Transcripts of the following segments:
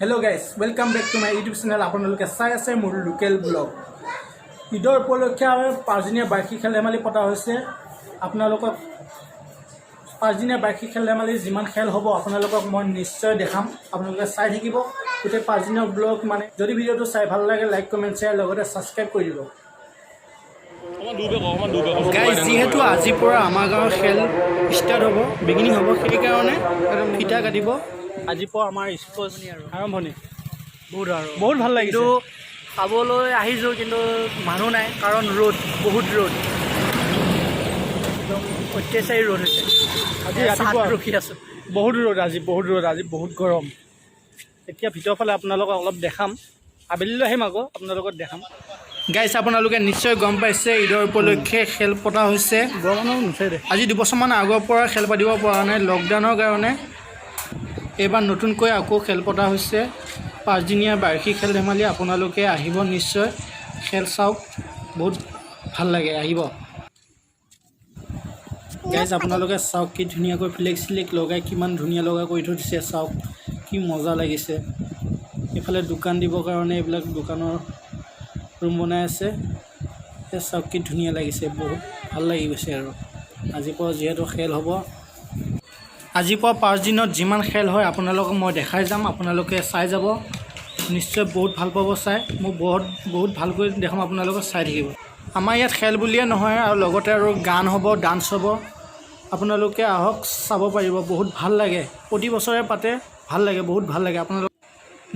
Hello guys, welcome back to my YouTube channel. আপোনালোকে চাই আছে মোৰ লোকেল ব্লগ। ঈদৰ উপলক্ষে আৰু 5 দিনীয়া বাৰ্ষিক খেল ধেমালি পতা হৈছে। আপোনালোকক 5 দিনীয়া বাৰ্ষিক খেল ধেমালি যিমান খেল হ'ব আপোনালোকক মই নিশ্চয় দেখাম। আপোনালোকে চাই থাকিব গোটেই 5 দিনৰ ব্লগ মানে যদি ভিডিঅ'টো চাই ভাল লাগে লাইক কমেন্ট শ্বেয়াৰ লগতে সাবস্ক্ৰাইব কৰি দিব। গাইজ যেহেতু আজিৰ পৰা আমাৰ গাঁৱৰ খেল ষ্টাৰ্ট হ'ব বিগিনিং হ'ব সেইকাৰণে ফিটা কাটিব আজিৰ পৰা আমাৰ স্পৰ্টছ আৰম্ভণি বহুত ভাল লাগিছে খাবলৈ আহিছোঁ কিন্তু মানুহ নাই কাৰণ ৰ'দ বহুত ৰ'দ একদম অত্যাচাৰী ৰ'দ হৈছে আজি ৰাতিপুৱা ৰখি আছোঁ বহুত ৰ'দ আজি বহুত গৰম এতিয়া ভিতৰৰ ফালে আপোনালোকক অলপ দেখাম আবেলিলৈ আহিম আকৌ আপোনালোকক দেখাম গাইজ আপোনালোকে নিশ্চয় গম পাইছে ঈদৰ উপলক্ষে খেল পতা হৈছে আজি 2 বছৰমান আগৰ পৰা খেল পাতিব পৰা নাই লকডাউনৰ কাৰণে এবাৰ নতুনকৈ আকৌ খেল পতা হৈছে 5 দিনীয়া বাৰ্ষিক খেল ধেমালি আপোনালোকে আহিব নিশ্চয় খেল চাওক বহুত ভাল লাগে আহিব গাইজ আপোনালোকে চাওক কি ধুনীয়াকৈ ফ্লেক্স লগাই কিমান ধুনীয়া লগা কৰি থৈ দিছে চাওক কি মজা লাগিছে এফালে দোকান দিবৰ কাৰণে এইবিলাক দোকানৰ ৰুম বনাই আছে চাওক কি ধুনীয়া লাগিছে বহুত ভাল লাগি গৈছে আৰু আজিৰ পৰা যিহেতু খেল হ'ব আজিৰ পৰা 5 দিনত যিমান খেল হয় আপোনালোকক মই দেখাই যাম আপোনালোকে চাই যাব নিশ্চয় বহুত ভাল পাব চাই মই বহুত ভালকৈ দেখাম আপোনালোকে চাই থাকিব আমাৰ ইয়াত খেল বুলিয়ে নহয় আৰু লগতে আৰু গান হ'ব ডান্স হ'ব আপোনালোকে আহক চাব পাৰিব বহুত ভাল লাগে প্ৰতি বছৰে পাতে ভাল লাগে বহুত ভাল লাগে আপোনালোক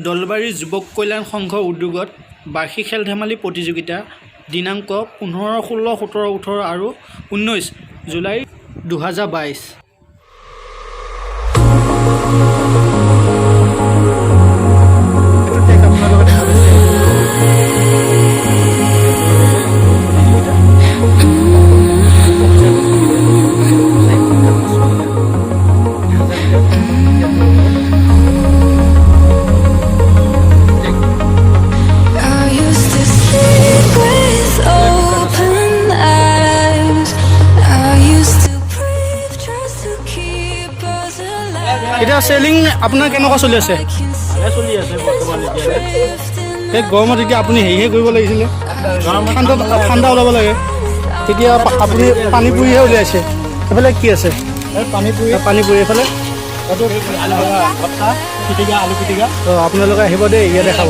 দলবাৰী যুৱক কল্যাণ সংঘৰ উদ্যোগত বাৰ্ষিক খেল ধেমালি প্ৰতিযোগিতা দিনাংক 15, 16, 17, 18 আৰু 19 জুলাই 2022 এটা সেলিং আপোনাৰ কেনেকুৱা চলি আছে এই গৰমত এতিয়া আপুনি হেৰিহে কৰিব লাগিছিলে ঠাণ্ডা ওলাব লাগে তেতিয়া আপুনি পানীপুৰিহে উলিয়াইছে এইফালে কি আছে পানীপুৰি এইফালে আপোনালোকে আহিব দেই ইয়াতে খাব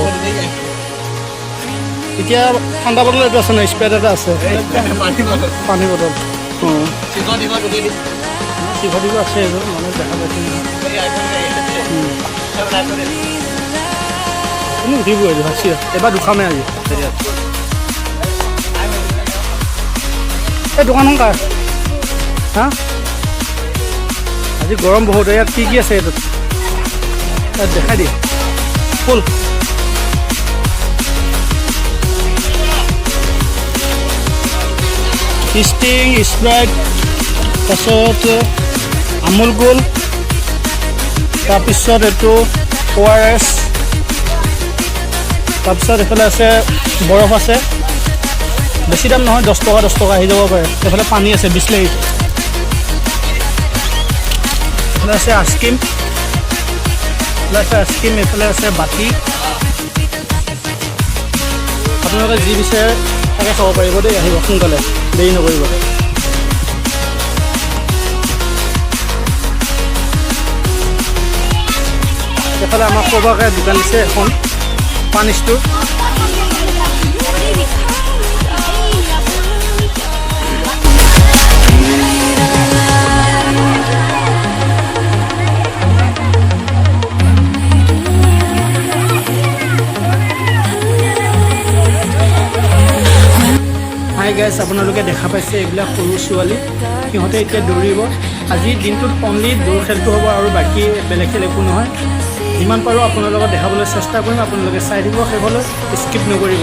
এতিয়া ঠাণ্ডা বটল এইটো আছে ন স্প্ৰাইট এটা আছে পানী বটল দিব আছে এইবোৰ মানুহ দেখা পাইছে উঠিব এবাৰ দুখামে আজি এই দোকানখন কাৰ হা আজি গৰম বহুত ইয়াত কি আছে এইটোত ইয়াত দেখাই দিয়ে ফুল ষ্টিং স্প্ৰাইট তাৰপিছত আমুল কুল তাৰপিছত এইটো ORS তাৰপিছত এইফালে আছে বৰফ আছে বেছি দাম নহয় 10 টকা আহি যাব পাৰে এইফালে পানী আছে বিছলেৰী এইফালে আছে আইচক্ৰীম এইফালে আছে বাতি আপোনালোকে যি বিচাৰে তাকে খাব পাৰিব দেই আহিব সোনকালে দেৰি নকৰিব এফালে আমাৰ খোৱাকৈ দোকান দিছে এখন পান ষ্ট'ৰ হাই গাইজ আপোনালোকে দেখা পাইছে এইবিলাক সৰু ছোৱালী সিহঁতে এতিয়া দৌৰিব আজিৰ দিনটোত অনলি দৌৰ খেলটো হ'ব আৰু বাকী বেলেগ খেল একো নহয় যিমান পাৰোঁ আপোনালোকক দেখাবলৈ চেষ্টা কৰিম আপোনালোকে চাই দিব শেষলৈ স্কিপ নকৰিব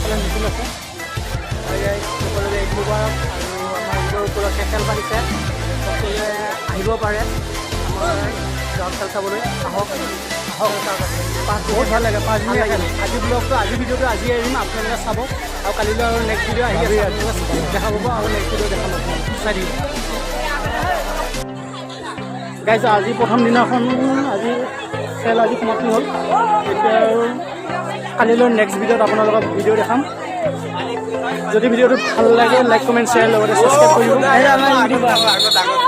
এইফালে মিছিল আছে সকলোকে ঈদ মুবাৰক আৰু আমাৰ ঈদৰ উপলক্ষে খেল পাতিছে সকলোৱে আহিব পাৰে আমাৰ গাঁৱত খেল চাবলৈ আহক বহুত ভাল লাগে 5 দিনীয়া খেল আজি ব্লগটো আজি ভিডিঅ'টো আজি এৰিম আপোনালোকে চাব আৰু কালিলৈ আৰু নেক্সট ভিডিঅ' আহি আছে আপোনালোকে দেখা পাব আৰু নেক্সট ভিডিঅ' দেখা পাব চাই দিব গাইজ আজি প্ৰথম দিনাখন আজি খেল আজি সমাপ্তি হ'ল এতিয়া আৰু কালিলৈ নেক্সট ভিডিঅ'ত আপোনালোকক ভিডিঅ' দেখাম যদি ভিডিঅ'টো ভাল লাগে লাইক কমেণ্ট শ্বেয়াৰ লগতে ছাবস্ক্ৰাইব কৰিব